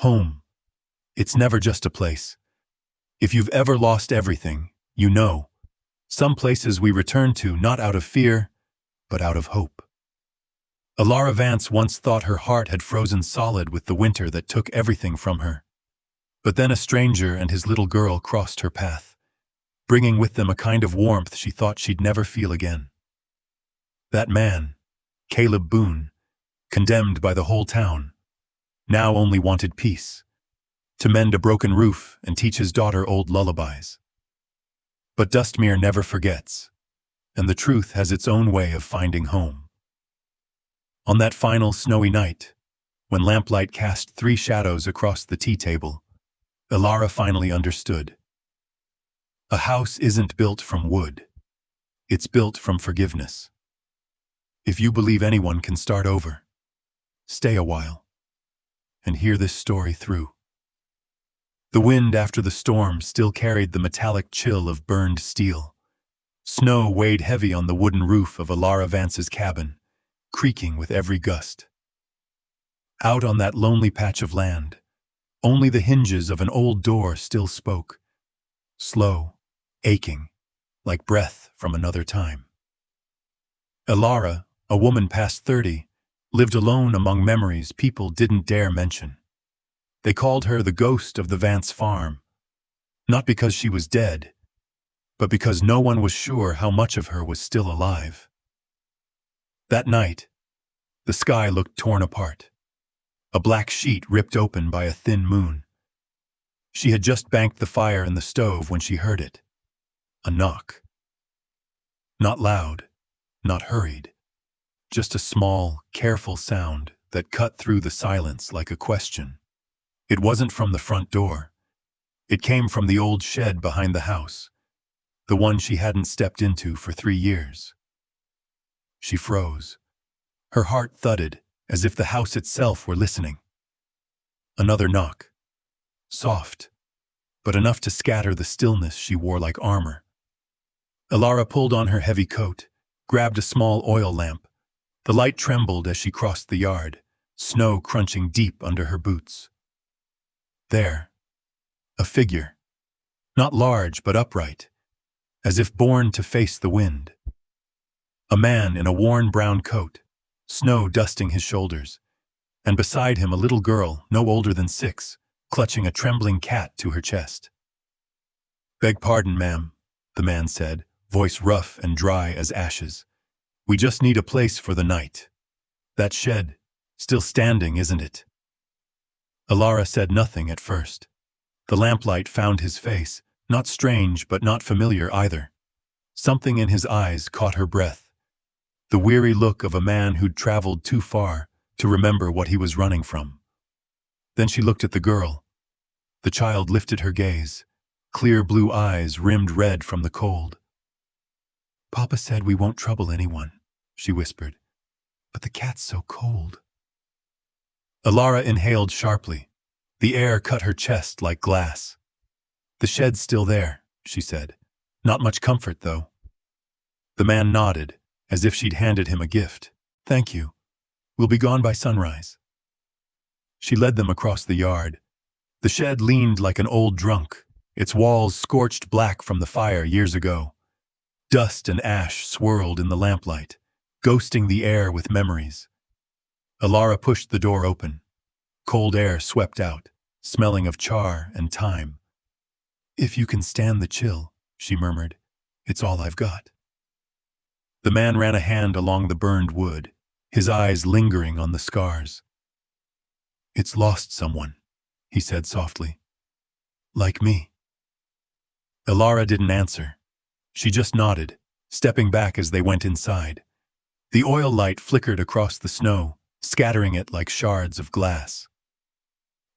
Home. It's never just a place. If you've ever lost everything, you know. Some places we return to not out of fear, but out of hope. Alara Vance once thought her heart had frozen solid with the winter that took everything from her. But then a stranger and his little girl crossed her path, bringing with them a kind of warmth she thought she'd never feel again. That man, Caleb Boone, condemned by the whole town, now only wanted peace, to mend a broken roof and teach his daughter old lullabies. But Dustmere never forgets, and the truth has its own way of finding home. On that final snowy night, when lamplight cast 3 shadows across the tea table, Alara finally understood. A house isn't built from wood. It's built from forgiveness. If you believe anyone can start over, stay a while and hear this story through. The wind after the storm still carried the metallic chill of burned steel. Snow weighed heavy on the wooden roof of Alara Vance's cabin, creaking with every gust. Out on that lonely patch of land, only the hinges of an old door still spoke, slow, aching, like breath from another time. Alara, a woman past 30, lived alone among memories people didn't dare mention. They called her the ghost of the Vance farm, not because she was dead, but because no one was sure how much of her was still alive. That night, the sky looked torn apart, a black sheet ripped open by a thin moon. She had just banked the fire in the stove when she heard it. A knock. Not loud, not hurried, just a small, careful sound that cut through the silence like a question. It wasn't from the front door. It came from the old shed behind the house, the one she hadn't stepped into for 3 years. She froze. Her heart thudded as if the house itself were listening. Another knock. Soft, but enough to scatter the stillness she wore like armor. Alara pulled on her heavy coat, grabbed a small oil lamp. The light trembled as she crossed the yard, snow crunching deep under her boots. There, a figure, not large but upright, as if born to face the wind. A man in a worn brown coat, snow dusting his shoulders, and beside him a little girl no older than 6, clutching a trembling cat to her chest. "Beg pardon, ma'am," the man said, voice rough and dry as ashes. "We just need a place for the night. That shed, still standing, isn't it?" Alara said nothing at first. The lamplight found his face, not strange but not familiar either. Something in his eyes caught her breath. The weary look of a man who'd traveled too far to remember what he was running from. Then she looked at the girl. The child lifted her gaze, clear blue eyes rimmed red from the cold. "Papa said we won't trouble anyone," she whispered. "But the cat's so cold." Alara inhaled sharply. The air cut her chest like glass. "The shed's still there," she said. "Not much comfort, though." The man nodded, as if she'd handed him a gift. "Thank you. We'll be gone by sunrise." She led them across the yard. The shed leaned like an old drunk, its walls scorched black from the fire years ago. Dust and ash swirled in the lamplight, ghosting the air with memories. Alara pushed the door open. Cold air swept out, smelling of char and thyme. "If you can stand the chill," she murmured, "it's all I've got." The man ran a hand along the burned wood, his eyes lingering on the scars. "It's lost someone," he said softly. "Like me." Alara didn't answer. She just nodded, stepping back as they went inside. The oil light flickered across the snow, scattering it like shards of glass.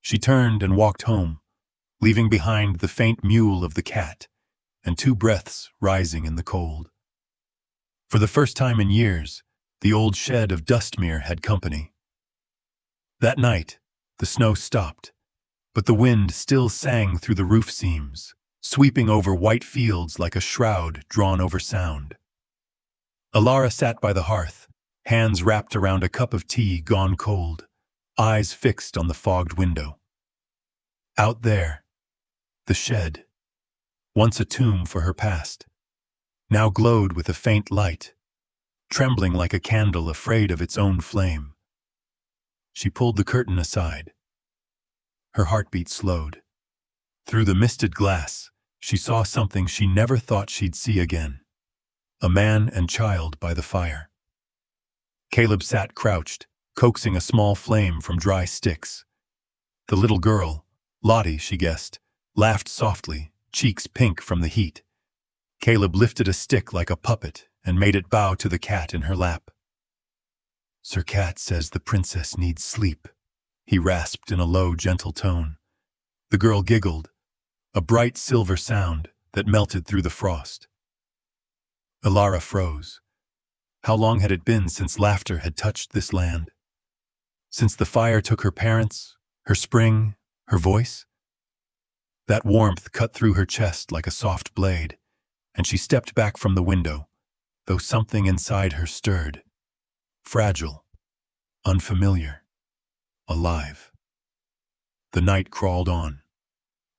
She turned and walked home, leaving behind the faint mewl of the cat and 2 breaths rising in the cold. For the first time in years, the old shed of Dustmere had company. That night, the snow stopped, but the wind still sang through the roof seams, sweeping over white fields like a shroud drawn over sound. Alara sat by the hearth, hands wrapped around a cup of tea gone cold, eyes fixed on the fogged window. Out there, the shed, once a tomb for her past, now glowed with a faint light, trembling like a candle afraid of its own flame. She pulled the curtain aside. Her heartbeat slowed. Through the misted glass, she saw something she never thought she'd see again. A man and child by the fire. Caleb sat crouched, coaxing a small flame from dry sticks. The little girl, Lottie, she guessed, laughed softly, cheeks pink from the heat. Caleb lifted a stick like a puppet and made it bow to the cat in her lap. "Sir Cat says the princess needs sleep," he rasped in a low, gentle tone. The girl giggled, a bright silver sound that melted through the frost. Elara froze. How long had it been since laughter had touched this land? Since the fire took her parents, her spring, her voice? That warmth cut through her chest like a soft blade, and she stepped back from the window, though something inside her stirred. Fragile, unfamiliar, alive. The night crawled on.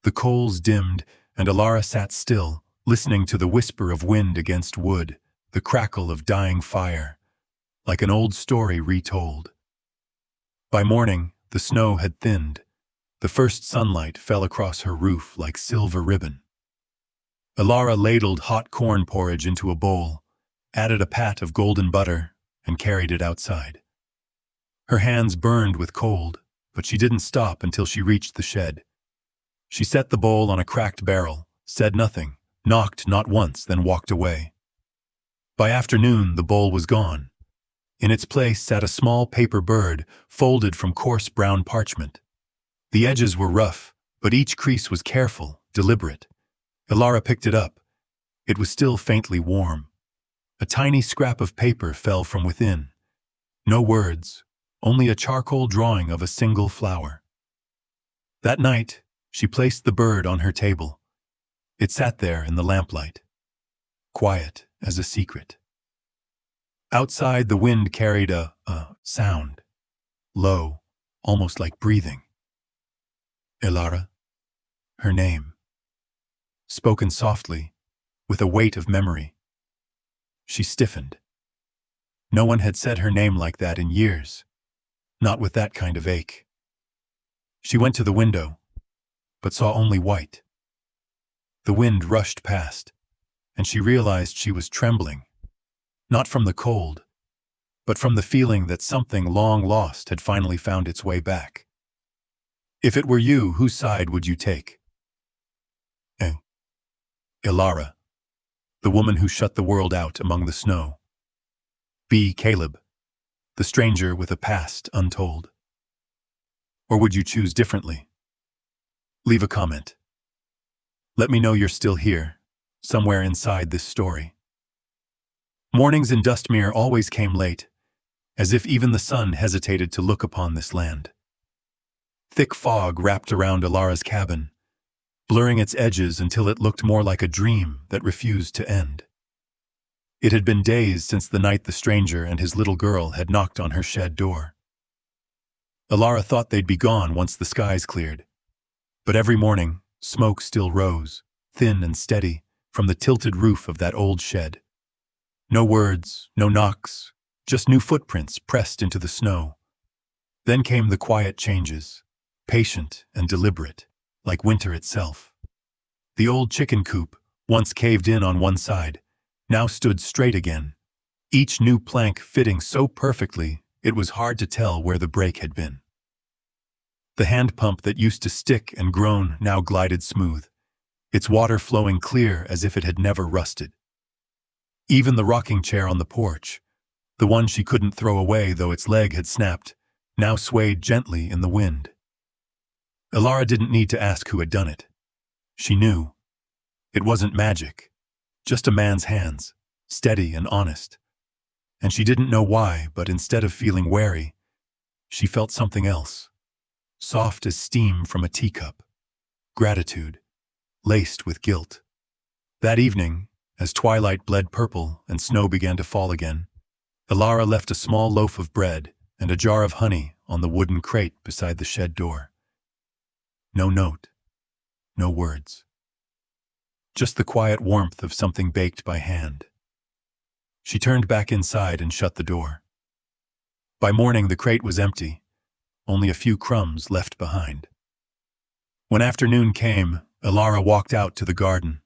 The coals dimmed, and Elara sat still, listening to the whisper of wind against wood, the crackle of dying fire, like an old story retold. By morning, the snow had thinned. The first sunlight fell across her roof like silver ribbon. Elara ladled hot corn porridge into a bowl, added a pat of golden butter, and carried it outside. Her hands burned with cold, but she didn't stop until she reached the shed. She set the bowl on a cracked barrel, said nothing, knocked not once, then walked away. By afternoon, the bowl was gone. In its place sat a small paper bird, folded from coarse brown parchment. The edges were rough, but each crease was careful, deliberate. Elara picked it up. It was still faintly warm. A tiny scrap of paper fell from within. No words, only a charcoal drawing of a single flower. That night, she placed the bird on her table. It sat there in the lamplight, quiet as a secret. Outside, the wind carried a sound, low, almost like breathing. Elara, her name, spoken softly, with a weight of memory. She stiffened. No one had said her name like that in years, not with that kind of ache. She went to the window, but saw only white. The wind rushed past, and she realized she was trembling, not from the cold, but from the feeling that something long lost had finally found its way back. If it were you, whose side would you take? Elara, the woman who shut the world out among the snow. B. Caleb, the stranger with a past untold. Or would you choose differently? Leave a comment. Let me know you're still here, somewhere inside this story. Mornings in Dustmere always came late, as if even the sun hesitated to look upon this land. Thick fog wrapped around Elara's cabin, blurring its edges until it looked more like a dream that refused to end. It had been days since the night the stranger and his little girl had knocked on her shed door. Elara thought they'd be gone once the skies cleared, but every morning, smoke still rose, thin and steady, from the tilted roof of that old shed. No words, no knocks, just new footprints pressed into the snow. Then came the quiet changes, patient and deliberate, like winter itself. The old chicken coop, once caved in on one side, now stood straight again, each new plank fitting so perfectly it was hard to tell where the break had been. The hand pump that used to stick and groan now glided smooth, its water flowing clear as if it had never rusted. Even the rocking chair on the porch, the one she couldn't throw away though its leg had snapped, now swayed gently in the wind. Elara didn't need to ask who had done it. She knew. It wasn't magic, just a man's hands, steady and honest. And she didn't know why, but instead of feeling wary, she felt something else, soft as steam from a teacup, gratitude, laced with guilt. That evening, as twilight bled purple and snow began to fall again, Elara left a small loaf of bread and a jar of honey on the wooden crate beside the shed door. No note, no words. Just the quiet warmth of something baked by hand. She turned back inside and shut the door. By morning, the crate was empty, only a few crumbs left behind. When afternoon came, Ilara walked out to the garden.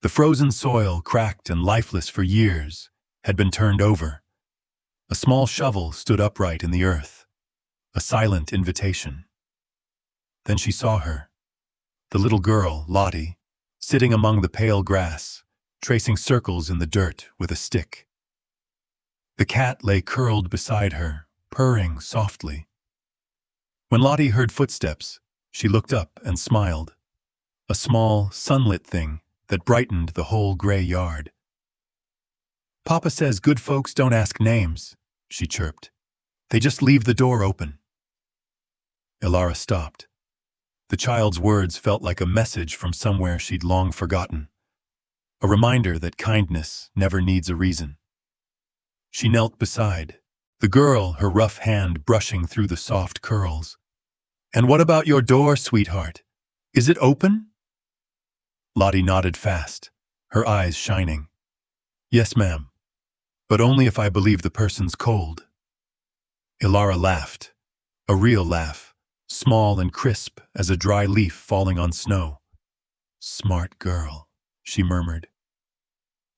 The frozen soil, cracked and lifeless for years, had been turned over. A small shovel stood upright in the earth, a silent invitation. Then she saw her, the little girl, Lottie, sitting among the pale grass, tracing circles in the dirt with a stick. The cat lay curled beside her, purring softly. When Lottie heard footsteps, she looked up and smiled, a small, sunlit thing that brightened the whole gray yard. "Papa says good folks don't ask names," she chirped. "They just leave the door open." Ilara stopped. The child's words felt like a message from somewhere she'd long forgotten, a reminder that kindness never needs a reason. She knelt beside, the girl, her rough hand brushing through the soft curls. "And what about your door, sweetheart? Is it open?" Lottie nodded fast, her eyes shining. "Yes, ma'am, but only if I believe the person's cold." Ilara laughed, a real laugh, small and crisp as a dry leaf falling on snow. "Smart girl," she murmured.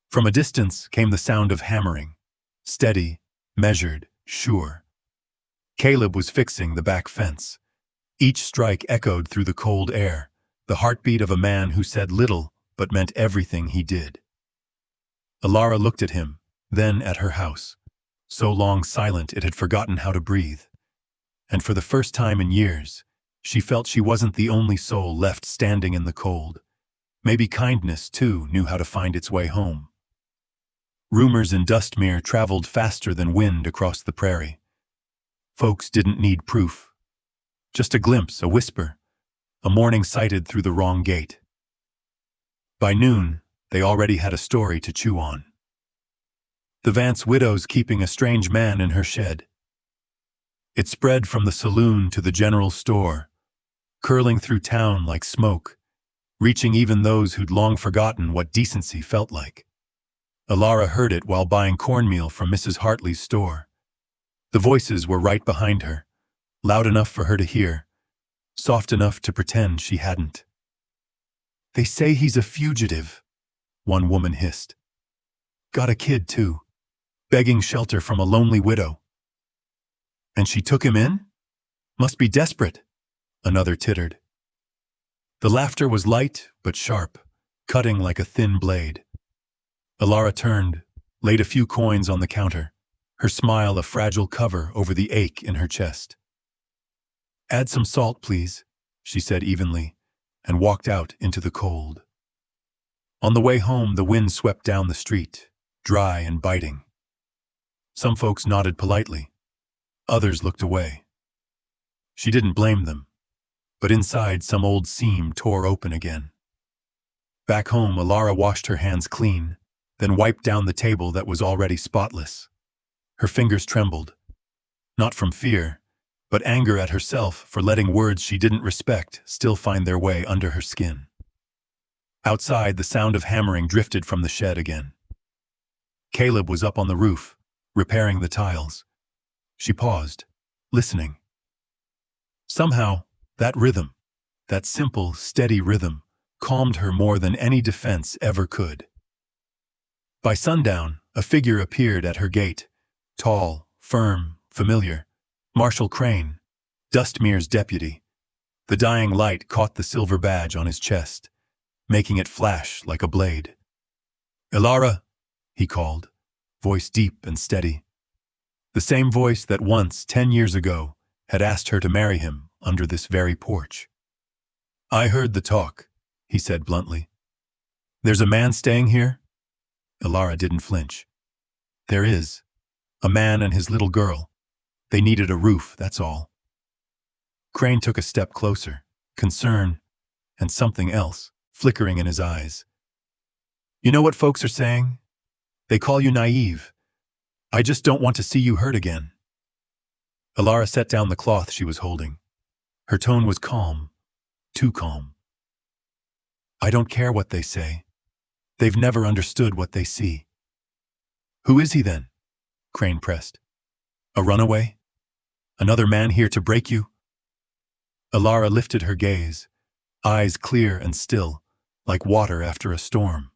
From a distance came the sound of hammering, steady, measured, sure. Caleb was fixing the back fence. Each strike echoed through the cold air, the heartbeat of a man who said little but meant everything he did. Ilara looked at him, then at her house, so long silent it had forgotten how to breathe. And for the first time in years, she felt she wasn't the only soul left standing in the cold. Maybe kindness, too, knew how to find its way home. Rumors in Dustmere traveled faster than wind across the prairie. Folks didn't need proof. Just a glimpse, a whisper, a morning sighted through the wrong gate. By noon, they already had a story to chew on. The Vance widow's keeping a strange man in her shed. It spread from the saloon to the general store, curling through town like smoke, reaching even those who'd long forgotten what decency felt like. Ilara heard it while buying cornmeal from Mrs. Hartley's store. The voices were right behind her, loud enough for her to hear, soft enough to pretend she hadn't. "They say he's a fugitive," one woman hissed. "Got a kid, too, begging shelter from a lonely widow." "And she took him in? Must be desperate," another tittered. The laughter was light but sharp, cutting like a thin blade. Ilara turned, laid a few coins on the counter, her smile a fragile cover over the ache in her chest. "Add some salt, please," she said evenly, and walked out into the cold. On the way home, the wind swept down the street, dry and biting. Some folks nodded politely. Others looked away. She didn't blame them, but inside some old seam tore open again. Back home, Ilara washed her hands clean, then wiped down the table that was already spotless. Her fingers trembled, not from fear, but anger at herself for letting words she didn't respect still find their way under her skin. Outside, the sound of hammering drifted from the shed again. Caleb was up on the roof, repairing the tiles. She paused, listening. Somehow, that rhythm, that simple, steady rhythm, calmed her more than any defense ever could. By sundown, a figure appeared at her gate, tall, firm, familiar. Marshal Crane, Dustmere's deputy. The dying light caught the silver badge on his chest, making it flash like a blade. "Ilara," he called, voice deep and steady. The same voice that once, 10 years ago, had asked her to marry him under this very porch. "I heard the talk," he said bluntly. "There's a man staying here?" Ilara didn't flinch. "There is. A man and his little girl. They needed a roof, that's all." Crane took a step closer, concern, and something else, flickering in his eyes. "You know what folks are saying? They call you naive. I just don't want to see you hurt again." Ilara set down the cloth she was holding. Her tone was calm, too calm. I don't care what they say. They've never understood what they see. Who is he then? Crane pressed. A runaway? Another man here to break you? Alara lifted her gaze, eyes clear and still, like water after a storm.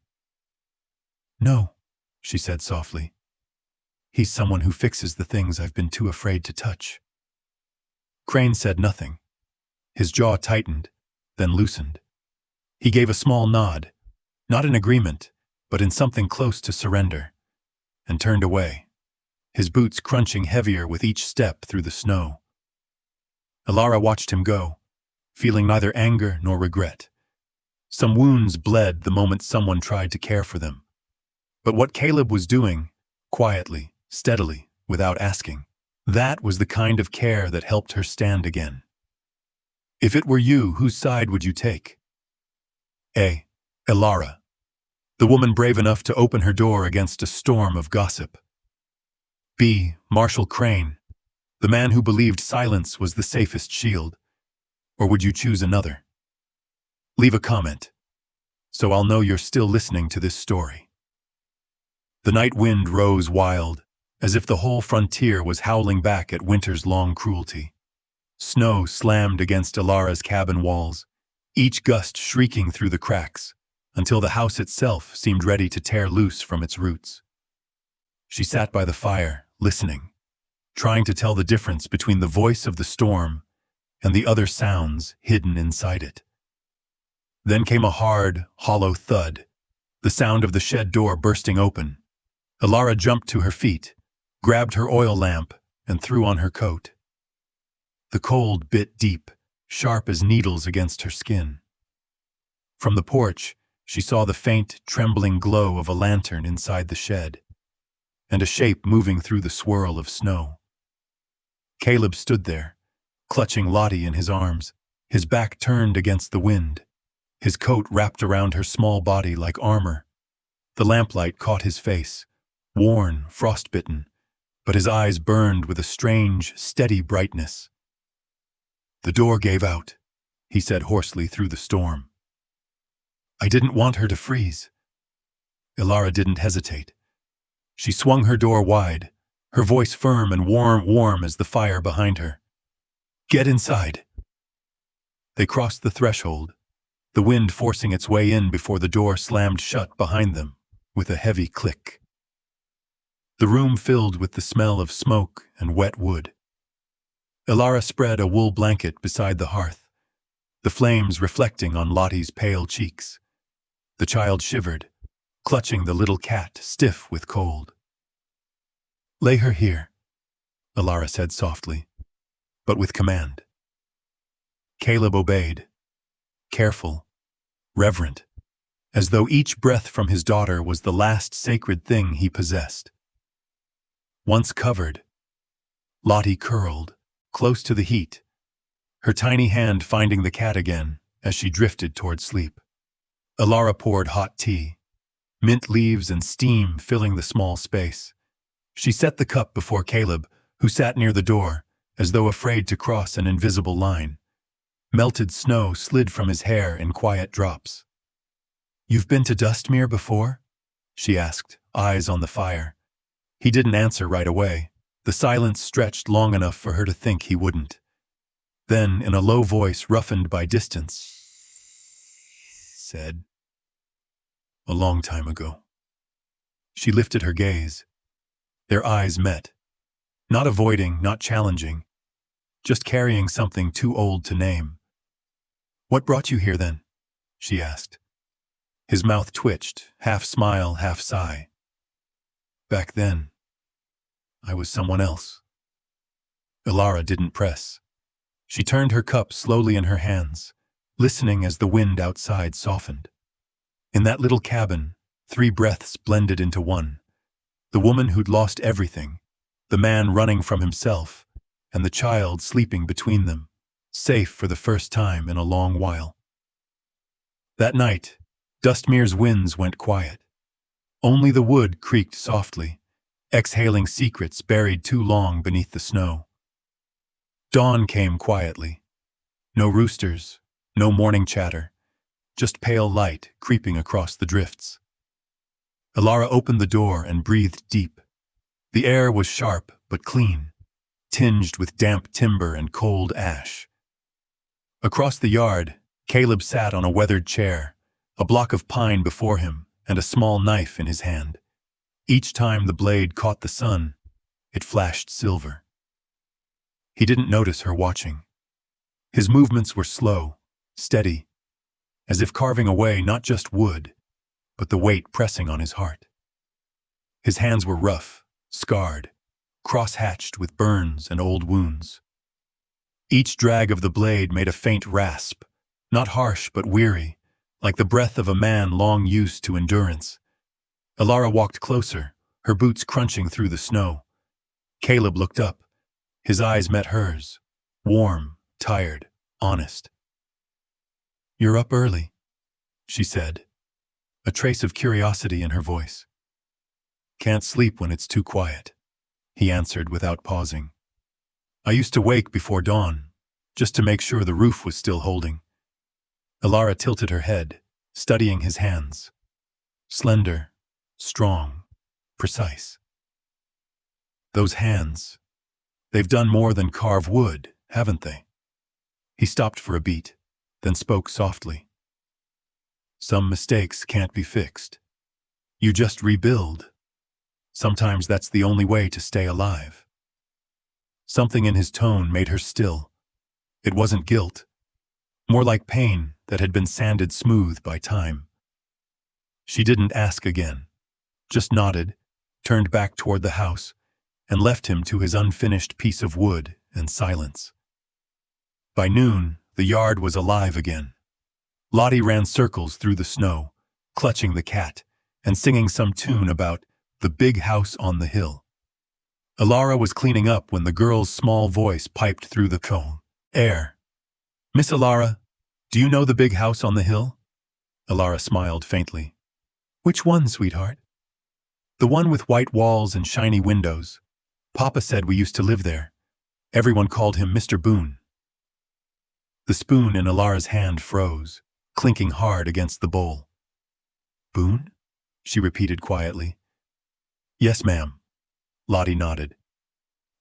No, she said softly. He's someone who fixes the things I've been too afraid to touch. Crane said nothing. His jaw tightened, then loosened. He gave a small nod, not in agreement, but in something close to surrender, and turned away, his boots crunching heavier with each step through the snow. Alara watched him go, feeling neither anger nor regret. Some wounds bled the moment someone tried to care for them. But what Caleb was doing, quietly, steadily, without asking, that was the kind of care that helped her stand again. If it were you, whose side would you take? A. Alara, the woman brave enough to open her door against a storm of gossip. B. Marshal Crane, the man who believed silence was the safest shield. Or would you choose another? Leave a comment, so I'll know you're still listening to this story. The night wind rose wild, as if the whole frontier was howling back at winter's long cruelty. Snow slammed against Alara's cabin walls, each gust shrieking through the cracks, until the house itself seemed ready to tear loose from its roots. She sat by the fire, listening, trying to tell the difference between the voice of the storm and the other sounds hidden inside it. Then came a hard, hollow thud, the sound of the shed door bursting open. Alara jumped to her feet, grabbed her oil lamp, and threw on her coat. The cold bit deep, sharp as needles against her skin. From the porch, she saw the faint, trembling glow of a lantern inside the shed, and a shape moving through the swirl of snow. Caleb stood there, clutching Lottie in his arms, his back turned against the wind, his coat wrapped around her small body like armor. The lamplight caught his face, worn, frostbitten, but his eyes burned with a strange, steady brightness. The door gave out, he said hoarsely through the storm. I didn't want her to freeze. Alara didn't hesitate. She swung her door wide, her voice firm and warm as the fire behind her. Get inside. They crossed the threshold, the wind forcing its way in before the door slammed shut behind them with a heavy click. The room filled with the smell of smoke and wet wood. Alara spread a wool blanket beside the hearth, the flames reflecting on Lottie's pale cheeks. The child shivered, clutching the little cat stiff with cold. Lay her here, Alara said softly, but with command. Caleb obeyed, careful, reverent, as though each breath from his daughter was the last sacred thing he possessed. Once covered, Lottie curled, close to the heat, her tiny hand finding the cat again as she drifted toward sleep. Alara poured hot tea, mint leaves and steam filling the small space. She set the cup before Caleb, who sat near the door, as though afraid to cross an invisible line. Melted snow slid from his hair in quiet drops. You've been to Dustmere before? She asked, eyes on the fire. He didn't answer right away. The silence stretched long enough for her to think he wouldn't. Then, in a low voice roughened by distance, said, A long time ago. She lifted her gaze. Their eyes met. Not avoiding, not challenging, just carrying something too old to name. What brought you here then? She asked. His mouth twitched, half smile, half sigh. Back then, I was someone else. Alara didn't press. She turned her cup slowly in her hands, listening as the wind outside softened. In that little cabin, 3 breaths blended into one. The woman who'd lost everything, the man running from himself, and the child sleeping between them, safe for the first time in a long while. That night, Dustmere's winds went quiet. Only the wood creaked softly, exhaling secrets buried too long beneath the snow. Dawn came quietly. No roosters, no morning chatter, just pale light creeping across the drifts. Alara opened the door and breathed deep. The air was sharp but clean, tinged with damp timber and cold ash. Across the yard, Caleb sat on a weathered chair, a block of pine before him and a small knife in his hand. Each time the blade caught the sun, it flashed silver. He didn't notice her watching. His movements were slow, steady, as if carving away not just wood, but the weight pressing on his heart. His hands were rough, scarred, cross-hatched with burns and old wounds. Each drag of the blade made a faint rasp, not harsh but weary, like the breath of a man long used to endurance. Alara walked closer, her boots crunching through the snow. Caleb looked up. His eyes met hers, warm, tired, honest. "You're up early," she said, a trace of curiosity in her voice. "Can't sleep when it's too quiet," he answered without pausing. "I used to wake before dawn, just to make sure the roof was still holding." Alara tilted her head, studying his hands. Slender, strong, precise. Those hands, they've done more than carve wood, haven't they? He stopped for a beat, then spoke softly. "Some mistakes can't be fixed. You just rebuild. Sometimes that's the only way to stay alive." Something in his tone made her still. It wasn't guilt, more like pain that had been sanded smooth by time. She didn't ask again, just nodded, turned back toward the house, and left him to his unfinished piece of wood and silence. By noon, the yard was alive again. Lottie ran circles through the snow, clutching the cat, and singing some tune about the big house on the hill. Alara was cleaning up when the girl's small voice piped through the cold air. "Miss Alara, do you know the big house on the hill?" Alara smiled faintly. "Which one, sweetheart?" "The one with white walls and shiny windows. Papa said we used to live there. Everyone called him Mr. Boone." The spoon in Alara's hand froze, clinking hard against the bowl. "Boone?" she repeated quietly. "Yes, ma'am," Lottie nodded.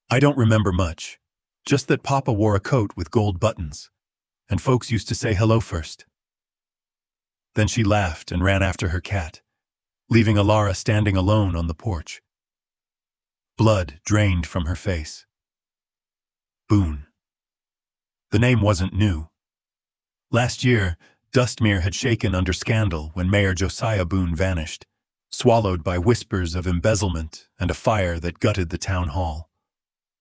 "I don't remember much, just that Papa wore a coat with gold buttons, and folks used to say hello first." Then she laughed and ran after her cat, leaving Alara standing alone on the porch. Blood drained from her face. Boone. The name wasn't new. Last year, Dustmere had shaken under scandal when Mayor Josiah Boone vanished, swallowed by whispers of embezzlement and a fire that gutted the town hall.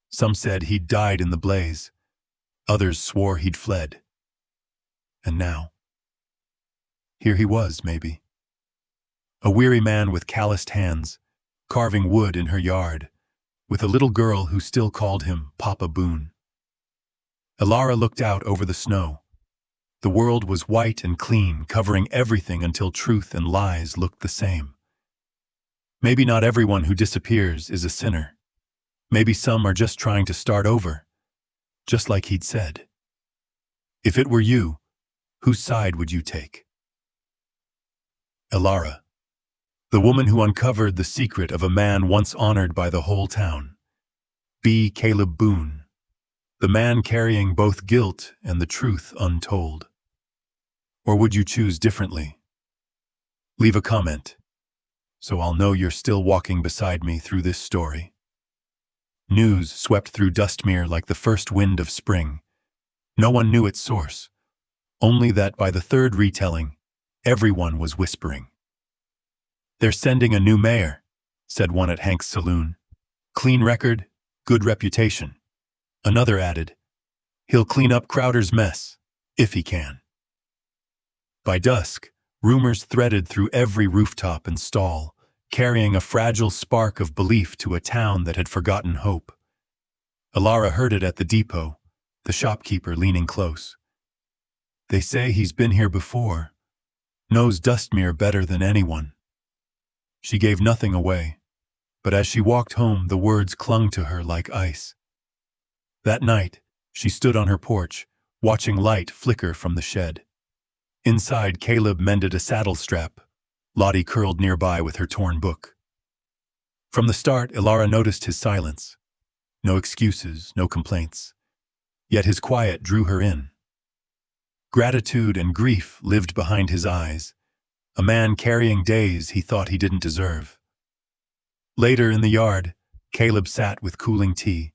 Some said he'd died in the blaze. Others swore he'd fled. And now, here he was, maybe. A weary man with calloused hands, carving wood in her yard, with a little girl who still called him Papa Boone. Alara looked out over the snow. The world was white and clean, covering everything until truth and lies looked the same. Maybe not everyone who disappears is a sinner. Maybe some are just trying to start over, just like he'd said. If it were you, whose side would you take? Alara, the woman who uncovered the secret of a man once honored by the whole town. B. Caleb Boone, the man carrying both guilt and the truth untold. Or would you choose differently? Leave a comment, so I'll know you're still walking beside me through this story. News swept through Dustmere like the first wind of spring. No one knew its source, only that by the third retelling, everyone was whispering. "They're sending a new mayor," said one at Hank's saloon. "Clean record, good reputation." Another added, "He'll clean up Crowder's mess, if he can." By dusk, rumors threaded through every rooftop and stall, carrying a fragile spark of belief to a town that had forgotten hope. Alara heard it at the depot, the shopkeeper leaning close. "They say he's been here before, knows Dustmere better than anyone." She gave nothing away, but as she walked home, the words clung to her like ice. That night, she stood on her porch, watching light flicker from the shed. Inside, Caleb mended a saddle strap. Lottie curled nearby with her torn book. From the start, Ilara noticed his silence. No excuses, no complaints. Yet his quiet drew her in. Gratitude and grief lived behind his eyes, a man carrying days he thought he didn't deserve. Later in the yard, Caleb sat with cooling tea.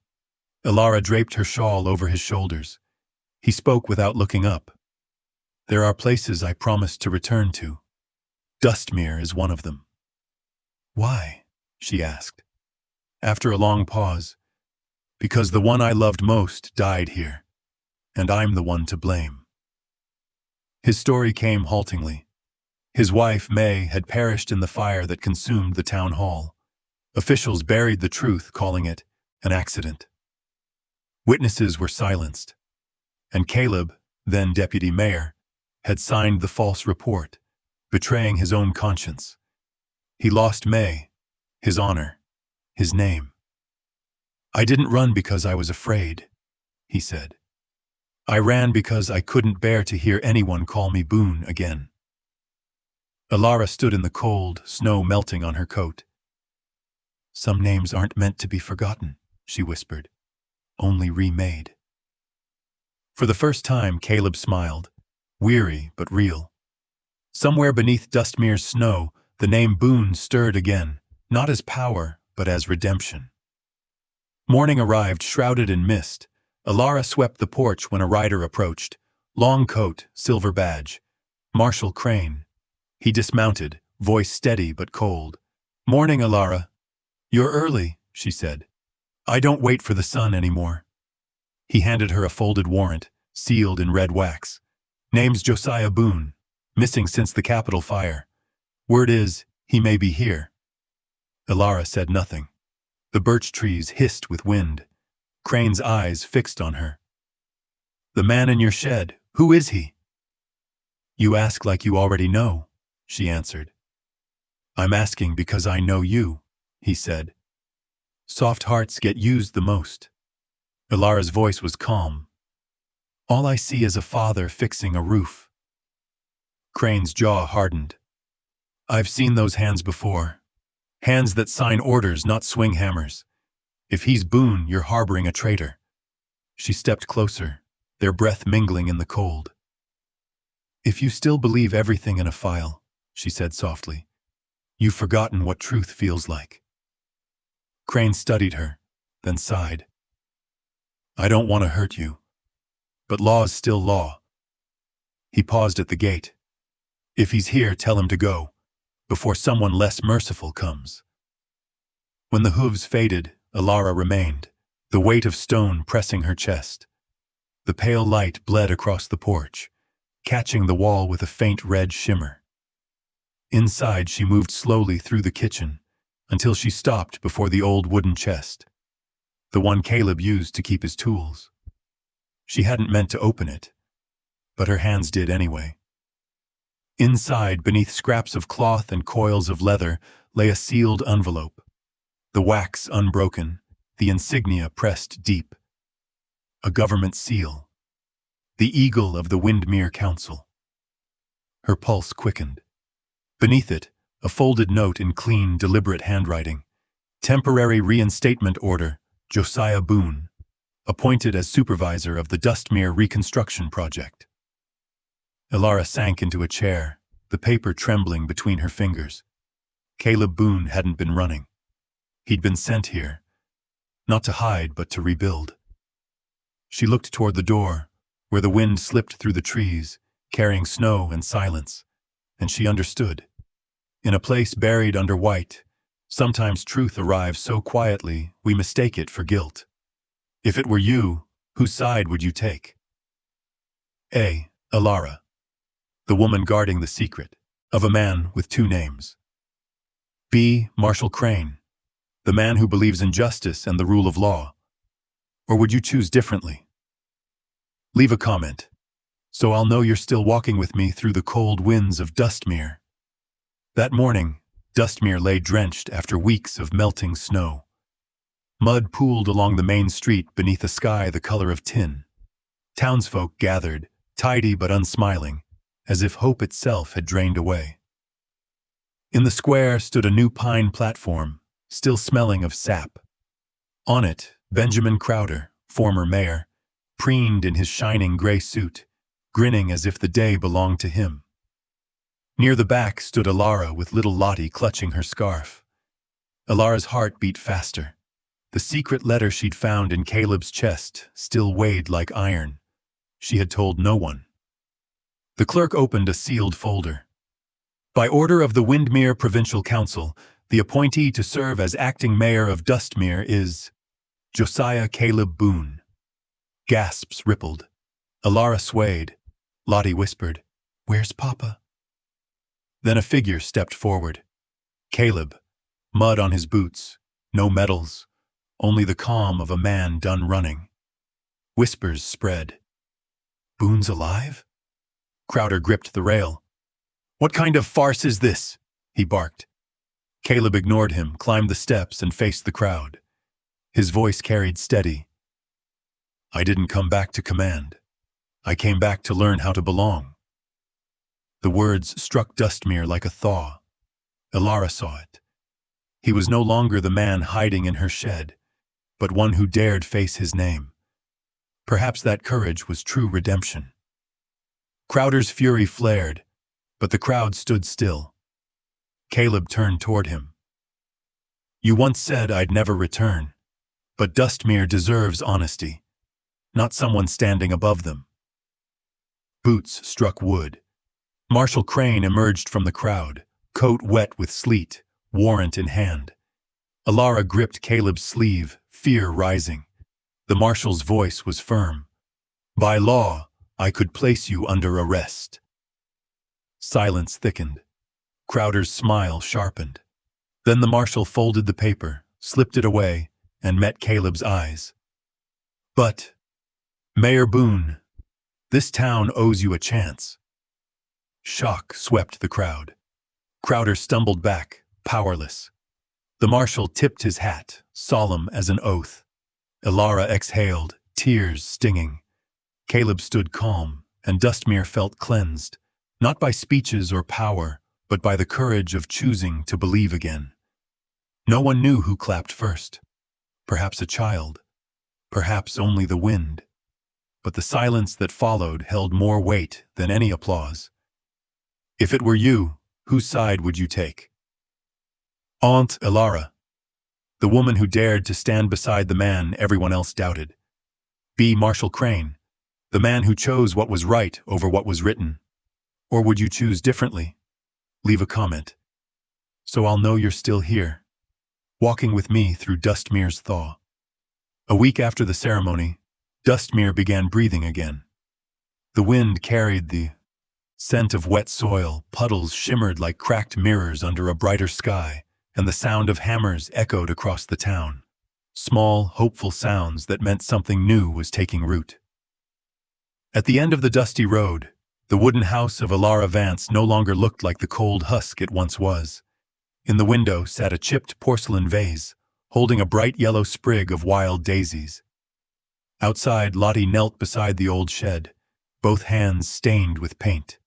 Ilara draped her shawl over his shoulders. He spoke without looking up. "There are places I promised to return to. Dustmere is one of them." "Why?" she asked. After a long pause, "Because the one I loved most died here, and I'm the one to blame." His story came haltingly. His wife, May, had perished in the fire that consumed the town hall. Officials buried the truth, calling it an accident. Witnesses were silenced, and Caleb, then deputy mayor, had signed the false report, betraying his own conscience. He lost May, his honor, his name. "I didn't run because I was afraid," he said. "I ran because I couldn't bear to hear anyone call me Boone again." Ilara stood in the cold, snow melting on her coat. "Some names aren't meant to be forgotten," she whispered, "only remade." For the first time, Caleb smiled, weary but real. Somewhere beneath Dustmere's snow, the name Boone stirred again, not as power, but as redemption. Morning arrived, shrouded in mist. Ilara swept the porch when a rider approached. Long coat, silver badge. Marshal Crane. He dismounted, voice steady but cold. "Morning, Ilara." "You're early," she said. "I don't wait for the sun anymore." He handed her a folded warrant, sealed in red wax. "Name's Josiah Boone, missing since the Capitol fire. Word is, he may be here." Ilara said nothing. The birch trees hissed with wind. Crane's eyes fixed on her. "The man in your shed, who is he?" "You ask like you already know," she answered. "I'm asking because I know you," he said. "Soft hearts get used the most." Ilara's voice was calm. "All I see is a father fixing a roof." Crane's jaw hardened. "I've seen those hands before. Hands that sign orders, not swing hammers. If he's Boone, you're harboring a traitor." She stepped closer, their breath mingling in the cold. "If you still believe everything in a file," she said softly, "you've forgotten what truth feels like." Crane studied her, then sighed. "I don't want to hurt you, but law's still law." He paused at the gate. "If he's here, tell him to go, before someone less merciful comes." When the hooves faded, Ilara remained, the weight of stone pressing her chest. The pale light bled across the porch, catching the wall with a faint red shimmer. Inside, she moved slowly through the kitchen, until she stopped before the old wooden chest, the one Caleb used to keep his tools. She hadn't meant to open it, but her hands did anyway. Inside, beneath scraps of cloth and coils of leather, lay a sealed envelope. The wax unbroken, the insignia pressed deep. A government seal. The eagle of the Windmere Council. Her pulse quickened. Beneath it, a folded note in clean, deliberate handwriting. Temporary reinstatement order, Josiah Boone, appointed as supervisor of the Dustmere Reconstruction Project. Ilara sank into a chair, the paper trembling between her fingers. Caleb Boone hadn't been running. He'd been sent here, not to hide but to rebuild. She looked toward the door, where the wind slipped through the trees, carrying snow and silence, and she understood. In a place buried under white, sometimes truth arrives so quietly we mistake it for guilt. If it were you, whose side would you take? A. Ilara, the woman guarding the secret of a man with two names. B. Marshal Crane, the man who believes in justice and the rule of law. Or would you choose differently? Leave a comment, so I'll know you're still walking with me through the cold winds of Dustmere. That morning, Dustmere lay drenched after weeks of melting snow. Mud pooled along the main street beneath a sky the color of tin. Townsfolk gathered, tidy but unsmiling, as if hope itself had drained away. In the square stood a new pine platform, still smelling of sap. On it, Benjamin Crowder, former mayor, preened in his shining gray suit, grinning as if the day belonged to him. Near the back stood Alara with little Lottie clutching her scarf. Alara's heart beat faster. The secret letter she'd found in Caleb's chest still weighed like iron. She had told no one. The clerk opened a sealed folder. By order of the Windmere Provincial Council, the appointee to serve as acting mayor of Dustmere is Josiah Caleb Boone. Gasps rippled. Alara swayed. Lottie whispered, "Where's Papa?" Then a figure stepped forward. Caleb, mud on his boots, no medals, only the calm of a man done running. Whispers spread. "Boone's alive?" Crowder gripped the rail. "What kind of farce is this?" he barked. Caleb ignored him, climbed the steps, and faced the crowd. His voice carried steady. "I didn't come back to command. I came back to learn how to belong." The words struck Dustmere like a thaw. Alara saw it. He was no longer the man hiding in her shed, but one who dared face his name. Perhaps that courage was true redemption. Crowder's fury flared, but the crowd stood still. Caleb turned toward him. "You once said I'd never return, but Dustmere deserves honesty, not someone standing above them." Boots struck wood. Marshal Crane emerged from the crowd, coat wet with sleet, warrant in hand. Alara gripped Caleb's sleeve, fear rising. The marshal's voice was firm. "By law, I could place you under arrest." Silence thickened. Crowder's smile sharpened. Then the marshal folded the paper, slipped it away, and met Caleb's eyes. "But, Mayor Boone, this town owes you a chance." Shock swept the crowd. Crowder stumbled back, powerless. The marshal tipped his hat, solemn as an oath. Alara exhaled, tears stinging. Caleb stood calm, and Dustmere felt cleansed, not by speeches or power, but by the courage of choosing to believe again. No one knew who clapped first. Perhaps a child. Perhaps only the wind. But the silence that followed held more weight than any applause. "If it were you, whose side would you take?" Aunt Alara, the woman who dared to stand beside the man everyone else doubted. B. Marshal Crane, the man who chose what was right over what was written. Or would you choose differently? Leave a comment, so I'll know you're still here, walking with me through Dustmere's thaw. A week after the ceremony, Dustmere began breathing again. The wind carried the scent of wet soil, puddles shimmered like cracked mirrors under a brighter sky, and the sound of hammers echoed across the town. Small, hopeful sounds that meant something new was taking root. At the end of the dusty road, the wooden house of Alara Vance no longer looked like the cold husk it once was. In the window sat a chipped porcelain vase, holding a bright yellow sprig of wild daisies. Outside, Lottie knelt beside the old shed, both hands stained with paint.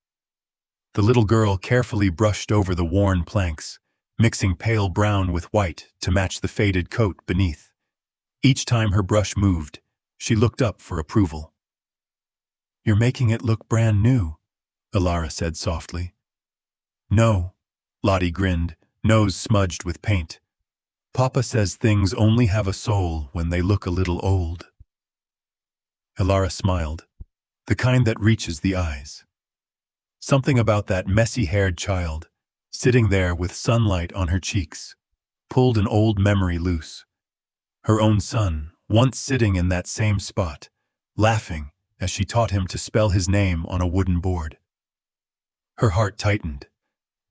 The little girl carefully brushed over the worn planks, mixing pale brown with white to match the faded coat beneath. Each time her brush moved, she looked up for approval. "You're making it look brand new," Alara said softly. "No," Lottie grinned, nose smudged with paint. "Papa says things only have a soul when they look a little old." Alara smiled, the kind that reaches the eyes. Something about that messy-haired child, sitting there with sunlight on her cheeks, pulled an old memory loose. Her own son, once sitting in that same spot, laughing as she taught him to spell his name on a wooden board. Her heart tightened,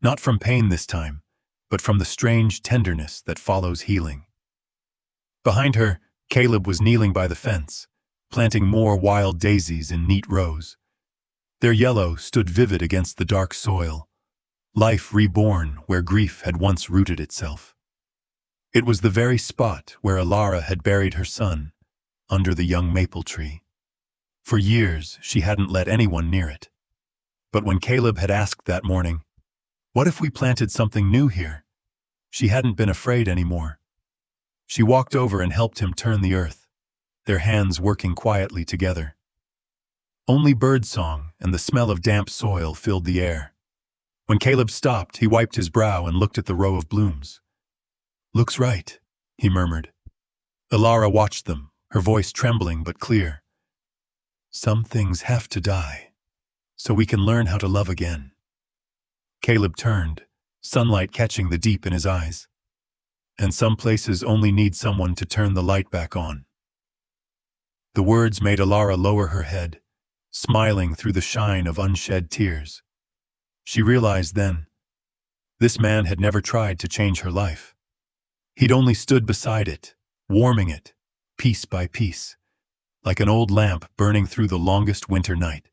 not from pain this time, but from the strange tenderness that follows healing. Behind her, Caleb was kneeling by the fence, planting more wild daisies in neat rows. Their yellow stood vivid against the dark soil, life reborn where grief had once rooted itself. It was the very spot where Alara had buried her son, under the young maple tree. For years, she hadn't let anyone near it. But when Caleb had asked that morning, "What if we planted something new here?" she hadn't been afraid anymore. She walked over and helped him turn the earth, their hands working quietly together. Only birdsong and the smell of damp soil filled the air. When Caleb stopped, he wiped his brow and looked at the row of blooms. "Looks right," he murmured. Alara watched them, her voice trembling but clear. "Some things have to die, so we can learn how to love again." Caleb turned, sunlight catching the deep in his eyes. "And some places only need someone to turn the light back on." The words made Alara lower her head, smiling through the shine of unshed tears. She realized then, this man had never tried to change her life. He'd only stood beside it, warming it, piece by piece, like an old lamp burning through the longest winter night.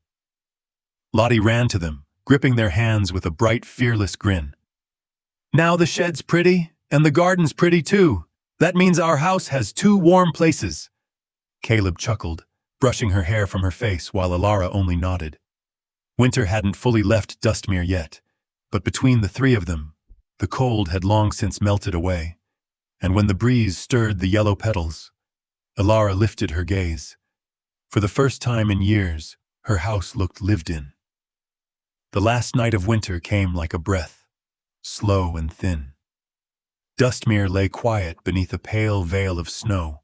Lottie ran to them, gripping their hands with a bright, fearless grin. "Now the shed's pretty, and the garden's pretty too. That means our house has 2 warm places." Caleb chuckled, brushing her hair from her face while Alara only nodded. Winter hadn't fully left Dustmere yet, but between the 3 of them, the cold had long since melted away, and when the breeze stirred the yellow petals, Alara lifted her gaze. For the first time in years, her house looked lived in. The last night of winter came like a breath, slow and thin. Dustmere lay quiet beneath a pale veil of snow,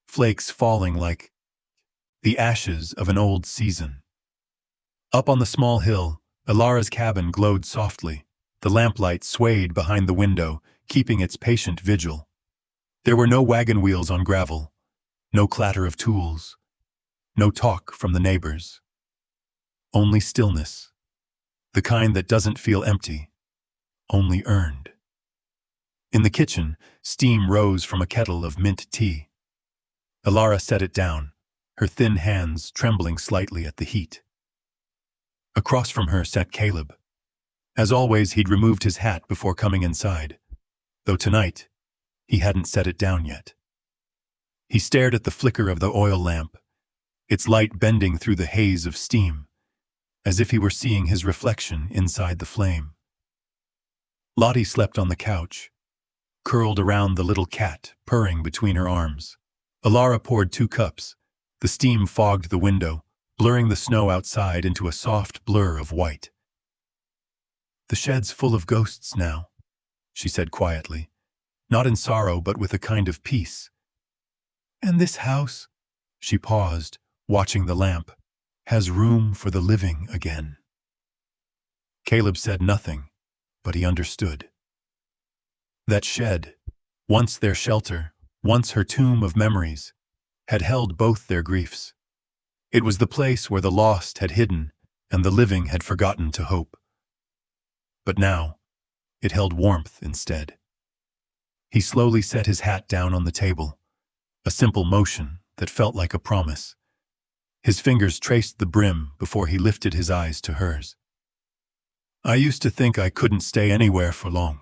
flakes falling like the ashes of an old season. Up on the small hill, Alara's cabin glowed softly. The lamplight swayed behind the window, keeping its patient vigil. There were no wagon wheels on gravel, no clatter of tools, no talk from the neighbors. Only stillness, the kind that doesn't feel empty, only earned. In the kitchen, steam rose from a kettle of mint tea. Alara set it down, her thin hands trembling slightly at the heat. Across from her sat Caleb. As always, he'd removed his hat before coming inside, though tonight, he hadn't set it down yet. He stared at the flicker of the oil lamp, its light bending through the haze of steam, as if he were seeing his reflection inside the flame. Lottie slept on the couch, curled around the little cat, purring between her arms. Alara poured 2 cups. The steam fogged the window, blurring the snow outside into a soft blur of white. "The shed's full of ghosts now," she said quietly, not in sorrow but with a kind of peace. "And this house," she paused, watching the lamp, "has room for the living again." Caleb said nothing, but he understood. That shed, once their shelter, once her tomb of memories, had held both their griefs. It was the place where the lost had hidden and the living had forgotten to hope. But now, it held warmth instead. He slowly set his hat down on the table, a simple motion that felt like a promise. His fingers traced the brim before he lifted his eyes to hers. "I used to think I couldn't stay anywhere for long,"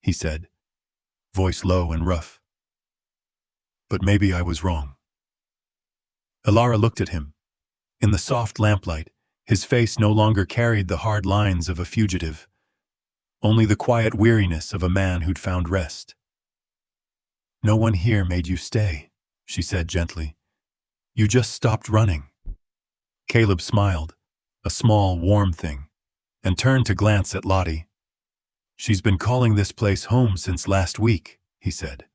he said, voice low and rough. "But maybe I was wrong." Alara looked at him. In the soft lamplight, his face no longer carried the hard lines of a fugitive, only the quiet weariness of a man who'd found rest. "No one here made you stay," she said gently. "You just stopped running." Caleb smiled, a small, warm thing, and turned to glance at Lottie. "She's been calling this place home since last week," he said.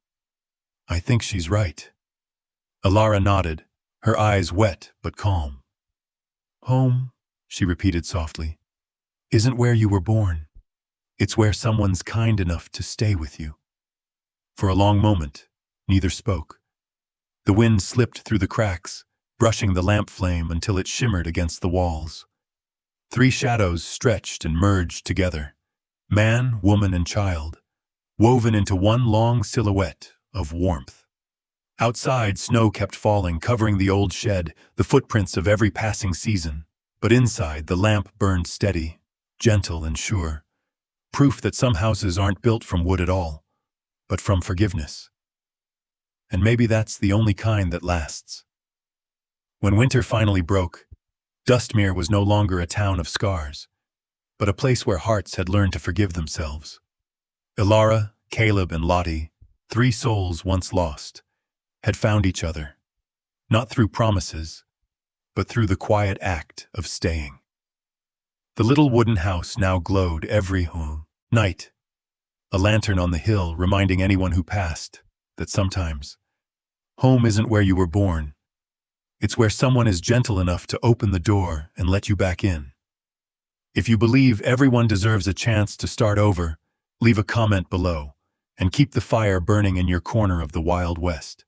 "I think she's right." Alara nodded, her eyes wet but calm. "Home," she repeated softly, "isn't where you were born. It's where someone's kind enough to stay with you." For a long moment, neither spoke. The wind slipped through the cracks, brushing the lamp flame until it shimmered against the walls. 3 shadows stretched and merged together, man, woman, and child, woven into one long silhouette of warmth. Outside, snow kept falling, covering the old shed, the footprints of every passing season. But inside, the lamp burned steady, gentle and sure, proof that some houses aren't built from wood at all, but from forgiveness. And maybe that's the only kind that lasts. When winter finally broke, Dustmere was no longer a town of scars, but a place where hearts had learned to forgive themselves. Ilara, Caleb, and Lottie, three souls once lost, had found each other, not through promises, but through the quiet act of staying. The little wooden house now glowed every night, a lantern on the hill reminding anyone who passed that sometimes home isn't where you were born. It's where someone is gentle enough to open the door and let you back in. If you believe everyone deserves a chance to start over, leave a comment below and keep the fire burning in your corner of the Wild West.